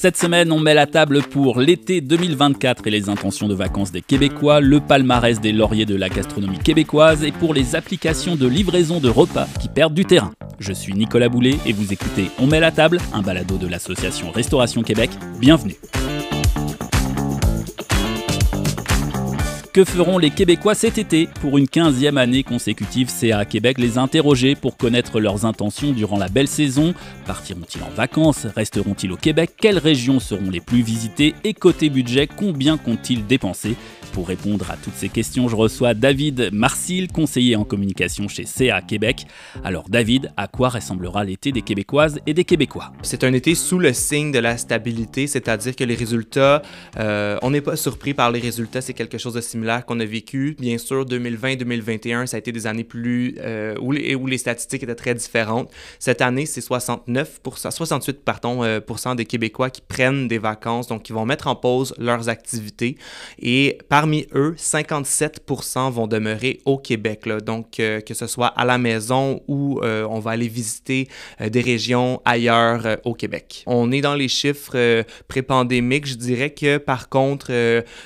Cette semaine, on met la table pour l'été 2024 et les intentions de vacances des Québécois, le palmarès des lauriers de la gastronomie québécoise et pour les applications de livraison de repas qui perdent du terrain. Je suis Nicolas Boulet et vous écoutez On met la table, un balado de l'association Restauration Québec. Bienvenue. Que feront les Québécois cet été? Pour une 15e année consécutive, CA Québec les a interrogés pour connaître leurs intentions durant la belle saison. Partiront-ils en vacances? Resteront-ils au Québec? Quelles régions seront les plus visitées? Et côté budget, combien comptent-ils dépenser? Pour répondre à toutes ces questions, je reçois David Marcil, conseiller en communication chez CA Québec. Alors David, à quoi ressemblera l'été des Québécoises et des Québécois? C'est un été sous le signe de la stabilité, c'est-à-dire que les résultats, on n'est pas surpris par les résultats, c'est quelque chose de similaire qu'on a vécu. Bien sûr, 2020-2021, ça a été des années où les statistiques étaient très différentes. Cette année, c'est 68% des Québécois qui prennent des vacances, donc qui vont mettre en pause leurs activités. Et parmi eux, 57% vont demeurer au Québec, là. Donc que ce soit à la maison ou on va aller visiter des régions ailleurs au Québec. On est dans les chiffres pré-pandémiques. Je dirais que par contre,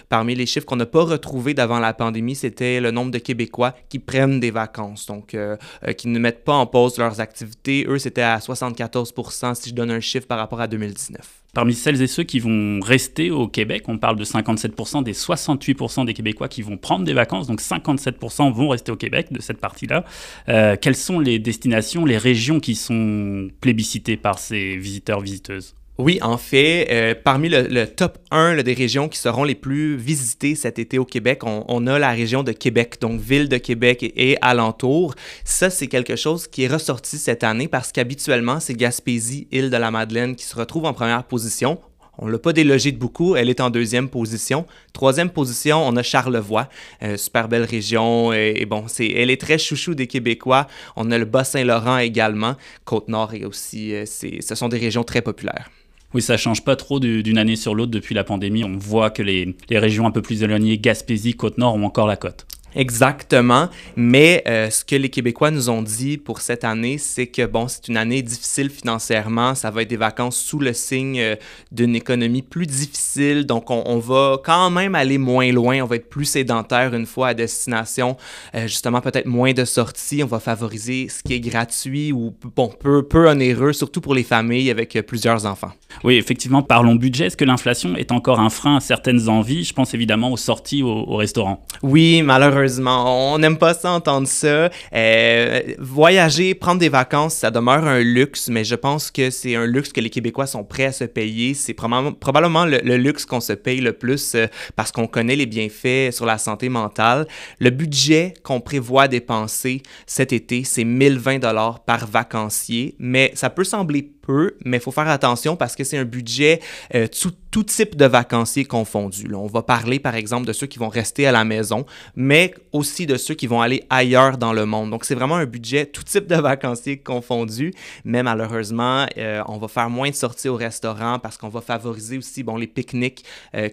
parmi les chiffres qu'on n'a pas retrouvés d'avant la pandémie, c'était le nombre de Québécois qui prennent des vacances, donc qui ne mettent pas en pause leurs activités. Eux, c'était à 74% si je donne un chiffre par rapport à 2019. Parmi celles et ceux qui vont rester au Québec, on parle de 57% des 68% des Québécois qui vont prendre des vacances, donc 57% vont rester au Québec de cette partie-là. Quelles sont les destinations, les régions qui sont plébiscitées par ces visiteurs-visiteuses? Oui, en fait, parmi le top 1 là, des régions qui seront les plus visitées cet été au Québec, on a la région de Québec, donc ville de Québec et alentours. Ça, c'est quelque chose qui est ressorti cette année parce qu'habituellement, c'est Gaspésie, Île-de-la-Madeleine qui se retrouve en première position. On ne l'a pas délogée de beaucoup, elle est en deuxième position. Troisième position, on a Charlevoix, super belle région, et bon, elle est très chouchou des Québécois. On a le Bas-Saint-Laurent également, Côte-Nord et aussi, ce sont des régions très populaires. Oui, ça ne change pas trop d'une année sur l'autre depuis la pandémie. On voit que les régions un peu plus éloignées, Gaspésie, Côte-Nord, ont encore la cote. Exactement, mais ce que les Québécois nous ont dit pour cette année, c'est que bon, c'est une année difficile financièrement, ça va être des vacances sous le signe d'une économie plus difficile, donc on va quand même aller moins loin, on va être plus sédentaire une fois à destination, justement peut-être moins de sorties, on va favoriser ce qui est gratuit ou bon, peu onéreux, surtout pour les familles avec plusieurs enfants. Oui, effectivement, parlons budget, est-ce que l'inflation est encore un frein à certaines envies? Je pense évidemment aux sorties au restaurant. Oui, malheureusement, on n'aime pas ça entendre ça. Voyager, prendre des vacances, ça demeure un luxe, mais je pense que c'est un luxe que les Québécois sont prêts à se payer. C'est probablement le luxe qu'on se paye le plus parce qu'on connaît les bienfaits sur la santé mentale. Le budget qu'on prévoit dépenser cet été, c'est 1020 $ par vacancier, mais ça peut sembler peu, mais il faut faire attention parce que c'est un budget tout type de vacanciers confondus. Là, on va parler, par exemple, de ceux qui vont rester à la maison, mais aussi de ceux qui vont aller ailleurs dans le monde. Donc, c'est vraiment un budget tout type de vacanciers confondus, mais malheureusement, on va faire moins de sorties au restaurant parce qu'on va favoriser aussi les pique-niques,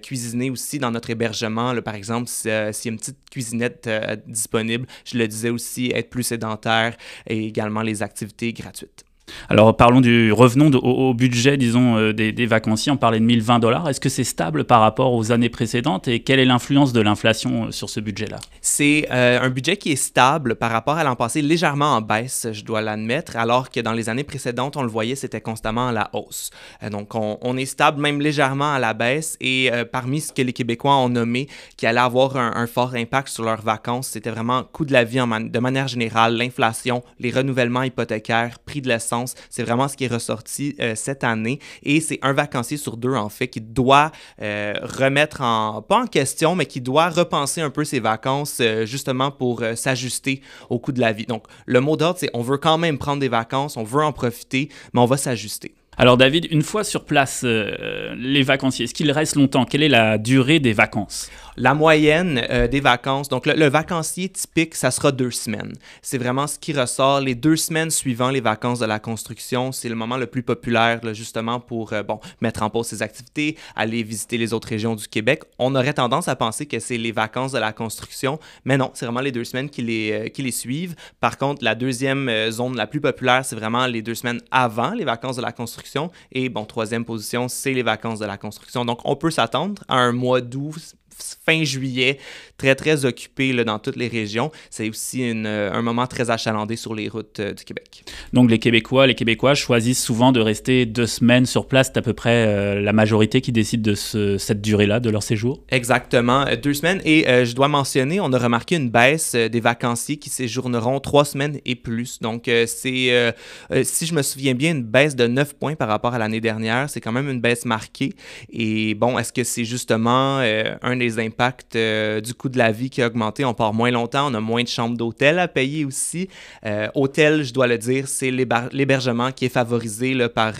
cuisiner aussi dans notre hébergement. Là, par exemple, s'il y a une petite cuisinette disponible, je le disais aussi, être plus sédentaire et également les activités gratuites. Alors revenons au budget, disons, des vacanciers. On parlait de 1020 $. Est-ce que c'est stable par rapport aux années précédentes et quelle est l'influence de l'inflation sur ce budget-là? C'est un budget qui est stable par rapport à l'an passé, légèrement en baisse, je dois l'admettre, alors que dans les années précédentes, on le voyait, c'était constamment à la hausse. Donc, on est stable même légèrement à la baisse et parmi ce que les Québécois ont nommé qui allait avoir un fort impact sur leurs vacances, c'était vraiment coût de la vie de manière générale, l'inflation, les renouvellements hypothécaires, prix de l'essence. C'est vraiment ce qui est ressorti cette année et c'est un vacancier sur deux en fait qui doit remettre pas en question, mais qui doit repenser un peu ses vacances justement pour s'ajuster au coût de la vie. Donc le mot d'ordre, c'est on veut quand même prendre des vacances, on veut en profiter, mais on va s'ajuster. Alors David, une fois sur place, les vacanciers, est-ce qu'ils restent longtemps? Quelle est la durée des vacances? La moyenne des vacances, donc le vacancier typique, ça sera 2 semaines. C'est vraiment ce qui ressort. Les 2 semaines suivant les vacances de la construction, c'est le moment le plus populaire là, justement pour mettre en pause ses activités, aller visiter les autres régions du Québec. On aurait tendance à penser que c'est les vacances de la construction, mais non, c'est vraiment les 2 semaines qui les suivent. Par contre, la deuxième zone la plus populaire, c'est vraiment les 2 semaines avant les vacances de la construction. construction. Et bon, troisième position, c'est les vacances de la construction. Donc, on peut s'attendre à un mois d'août, fin juillet, très, très occupé là, dans toutes les régions. C'est aussi un moment très achalandé sur les routes du Québec. Donc les Québécois choisissent souvent de rester 2 semaines sur place. C'est à peu près la majorité qui décide de cette durée-là de leur séjour? Exactement, 2 semaines. Et je dois mentionner, on a remarqué une baisse des vacanciers qui séjourneront 3 semaines et plus. Donc c'est, si je me souviens bien, une baisse de 9 points par rapport à l'année dernière. C'est quand même une baisse marquée. Et bon, est-ce que c'est justement un des impacts du coût de la vie qui a augmenté? On part moins longtemps, on a moins de chambres d'hôtel à payer aussi. Hôtel, je dois le dire, c'est l'hébergement qui est favorisé là, par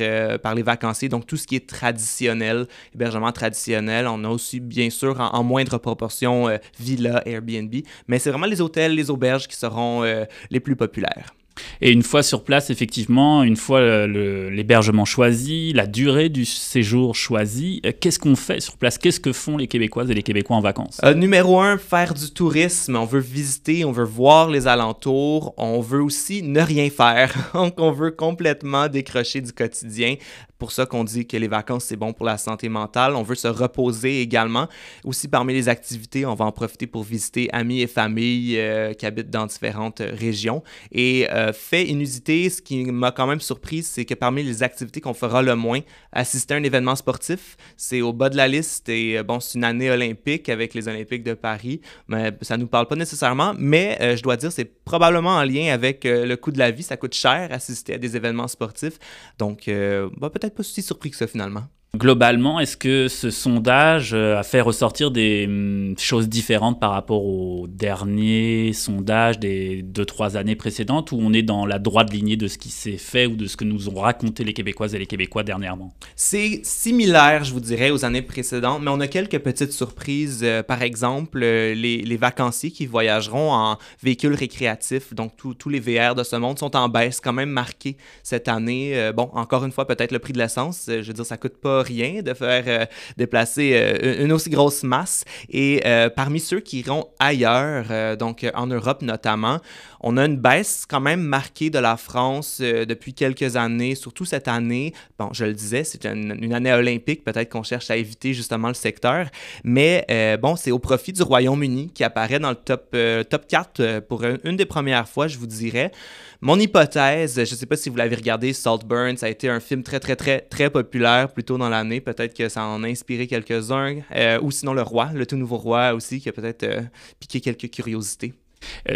les vacanciers. Donc, tout ce qui est traditionnel, hébergement traditionnel, on a aussi, bien sûr, en moindre proportion, villa, Airbnb. Mais c'est vraiment les hôtels, les auberges qui seront les plus populaires. Et une fois sur place, effectivement, une fois l'hébergement choisi, la durée du séjour choisie, qu'est-ce qu'on fait sur place? Qu'est-ce que font les Québécoises et les Québécois en vacances? Numéro 1, faire du tourisme. On veut visiter, on veut voir les alentours. On veut aussi ne rien faire. Donc, on veut complètement décrocher du quotidien. Pour ça qu'on dit que les vacances, c'est bon pour la santé mentale. On veut se reposer également. Aussi, parmi les activités, on va en profiter pour visiter amis et familles qui habitent dans différentes régions. Et fait inusité, ce qui m'a quand même surpris, c'est que parmi les activités qu'on fera le moins, assister à un événement sportif, c'est au bas de la liste. Et bon, c'est une année olympique avec les Olympiques de Paris, mais ça ne nous parle pas nécessairement. Mais je dois dire, c'est probablement en lien avec le coût de la vie. Ça coûte cher assister à des événements sportifs. Donc, peut-être pas si surpris que ça finalement. Globalement, est-ce que ce sondage a fait ressortir des choses différentes par rapport au dernier sondage des 2-3 années précédentes, où on est dans la droite lignée de ce qui s'est fait ou de ce que nous ont raconté les Québécoises et les Québécois dernièrement? C'est similaire, je vous dirais, aux années précédentes, mais on a quelques petites surprises. Par exemple, les vacanciers qui voyageront en véhicules récréatifs, donc tous les VR de ce monde, sont en baisse quand même marquée cette année. Bon, encore une fois, peut-être le prix de l'essence. Je veux dire, ça coûte pas rien de faire déplacer une aussi grosse masse. Et parmi ceux qui iront ailleurs, donc en Europe notamment, on a une baisse quand même marquée de la France depuis quelques années, surtout cette année. Bon, je le disais, c'est une année olympique, peut-être qu'on cherche à éviter justement le secteur, mais bon, c'est au profit du Royaume-Uni qui apparaît dans le top 4 pour une des premières fois, je vous dirais. Mon hypothèse, je ne sais pas si vous l'avez regardé, Saltburn, ça a été un film très, très, très, très populaire plus tôt dans l'année. Peut-être que ça en a inspiré quelques-uns. Ou sinon Le Roi, le tout nouveau Roi aussi, qui a peut-être piqué quelques curiosités.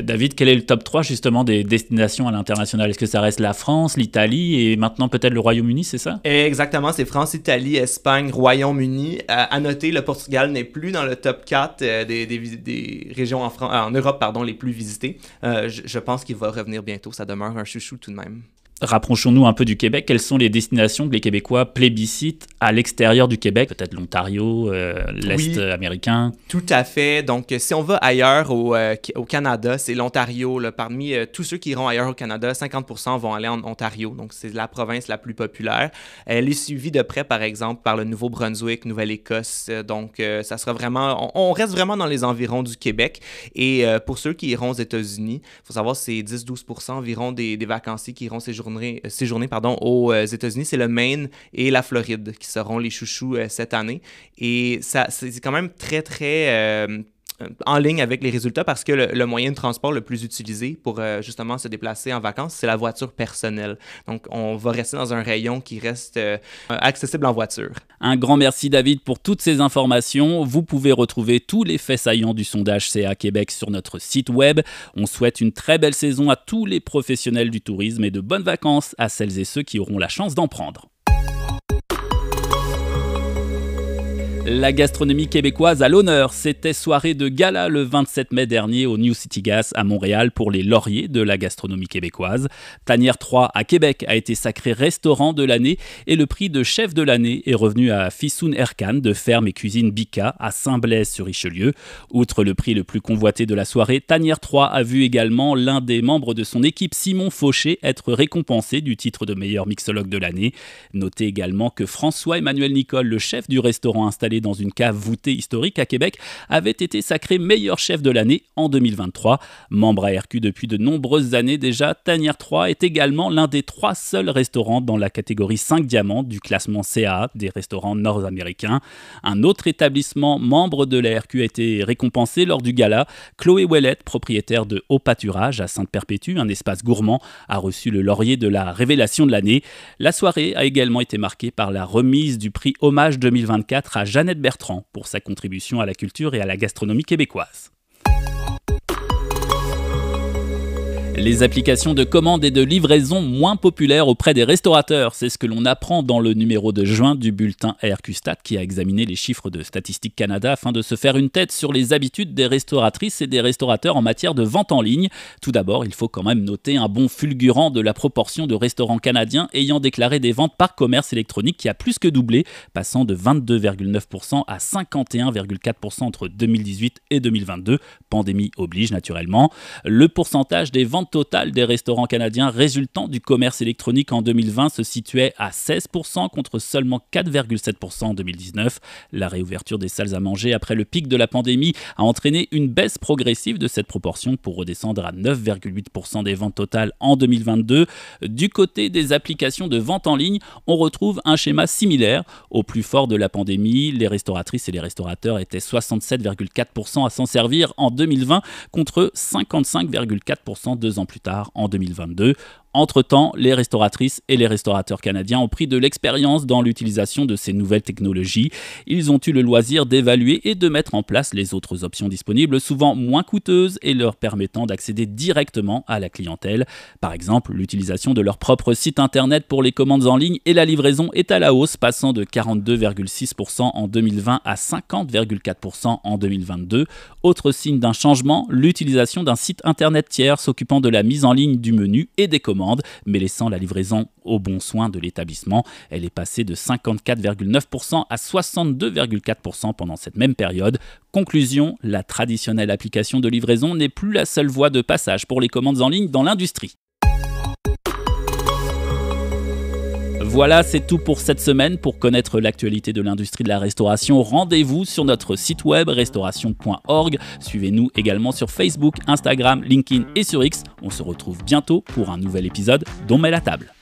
David, quel est le top 3 justement des destinations à l'international? Est-ce que ça reste la France, l'Italie et maintenant peut-être le Royaume-Uni, c'est ça? Exactement, c'est France, Italie, Espagne, Royaume-Uni. À noter, le Portugal n'est plus dans le top 4 des régions en Europe les plus visitées. Je pense qu'il va revenir bientôt, ça demeure un chouchou tout de même. Rapprochons-nous un peu du Québec. Quelles sont les destinations que les Québécois plébiscitent à l'extérieur du Québec? Peut-être l'Ontario, l'Est américain. Tout à fait. Donc, si on va ailleurs au Canada, c'est l'Ontario. Là. Parmi tous ceux qui iront ailleurs au Canada, 50% vont aller en Ontario. Donc, c'est la province la plus populaire. Elle est suivie de près, par exemple, par le Nouveau-Brunswick, Nouvelle-Écosse. Donc, ça sera vraiment... On reste vraiment dans les environs du Québec. Et pour ceux qui iront aux États-Unis, il faut savoir que c'est 10-12% environ des vacanciers qui iront séjourner aux États-Unis. C'est le Maine et la Floride qui seront les chouchous cette année. Et ça, c'est quand même très, très... en ligne avec les résultats parce que le moyen de transport le plus utilisé pour justement se déplacer en vacances, c'est la voiture personnelle. Donc, on va rester dans un rayon qui reste accessible en voiture. Un grand merci David pour toutes ces informations. Vous pouvez retrouver tous les faits saillants du sondage CA Québec sur notre site web. On souhaite une très belle saison à tous les professionnels du tourisme et de bonnes vacances à celles et ceux qui auront la chance d'en prendre. La gastronomie québécoise à l'honneur. C'était soirée de gala le 27 mai dernier au New City Gas à Montréal pour les lauriers de la gastronomie québécoise. Tanière 3 à Québec a été sacré restaurant de l'année et le prix de chef de l'année est revenu à Fissoun Erkan de Ferme et Cuisine Bika à Saint-Blaise-sur-Richelieu. Outre le prix le plus convoité de la soirée, Tanière 3 a vu également l'un des membres de son équipe, Simon Fauché, être récompensé du titre de meilleur mixologue de l'année. Notez également que François-Emmanuel Nicole, le chef du restaurant installé installé dans une cave voûtée historique à Québec, avait été sacré meilleur chef de l'année en 2023. Membre à RQ depuis de nombreuses années déjà, Tanière 3 est également l'un des 3 seuls restaurants dans la catégorie 5 diamants du classement CA des restaurants nord-américains. Un autre établissement membre de la RQ a été récompensé lors du gala. Chloé Ouellette, propriétaire de Haut Pâturage à Sainte-Perpétue, un espace gourmand, a reçu le laurier de la révélation de l'année. La soirée a également été marquée par la remise du prix Hommage 2024 à Jeannette Bertrand pour sa contribution à la culture et à la gastronomie québécoise. Les applications de commande et de livraison moins populaires auprès des restaurateurs, c'est ce que l'on apprend dans le numéro de juin du bulletin ARQ Stat qui a examiné les chiffres de Statistique Canada afin de se faire une tête sur les habitudes des restauratrices et des restaurateurs en matière de vente en ligne. Tout d'abord, il faut quand même noter un bond fulgurant de la proportion de restaurants canadiens ayant déclaré des ventes par commerce électronique qui a plus que doublé, passant de 22,9% à 51,4% entre 2018 et 2022, pandémie oblige naturellement. Le pourcentage des ventes totales des restaurants canadiens résultant du commerce électronique en 2020 se situait à 16% contre seulement 4,7% en 2019. La réouverture des salles à manger après le pic de la pandémie a entraîné une baisse progressive de cette proportion pour redescendre à 9,8% des ventes totales en 2022. Du côté des applications de vente en ligne, on retrouve un schéma similaire. Au plus fort de la pandémie, les restauratrices et les restaurateurs étaient 67,4% à s'en servir en 2020 contre 55,4% 2 ans plus tard, en 2022. Entre-temps, les restauratrices et les restaurateurs canadiens ont pris de l'expérience dans l'utilisation de ces nouvelles technologies. Ils ont eu le loisir d'évaluer et de mettre en place les autres options disponibles, souvent moins coûteuses et leur permettant d'accéder directement à la clientèle. Par exemple, l'utilisation de leur propre site internet pour les commandes en ligne et la livraison est à la hausse, passant de 42,6% en 2020 à 50,4% en 2022. Autre signe d'un changement, l'utilisation d'un site internet tiers s'occupant de la mise en ligne du menu et des commandes, mais laissant la livraison au bon soin de l'établissement. Elle est passée de 54,9% à 62,4% pendant cette même période. Conclusion, la traditionnelle application de livraison n'est plus la seule voie de passage pour les commandes en ligne dans l'industrie. Voilà, c'est tout pour cette semaine. Pour connaître l'actualité de l'industrie de la restauration, rendez-vous sur notre site web restauration.org. Suivez-nous également sur Facebook, Instagram, LinkedIn et sur X. On se retrouve bientôt pour un nouvel épisode d'On met la table.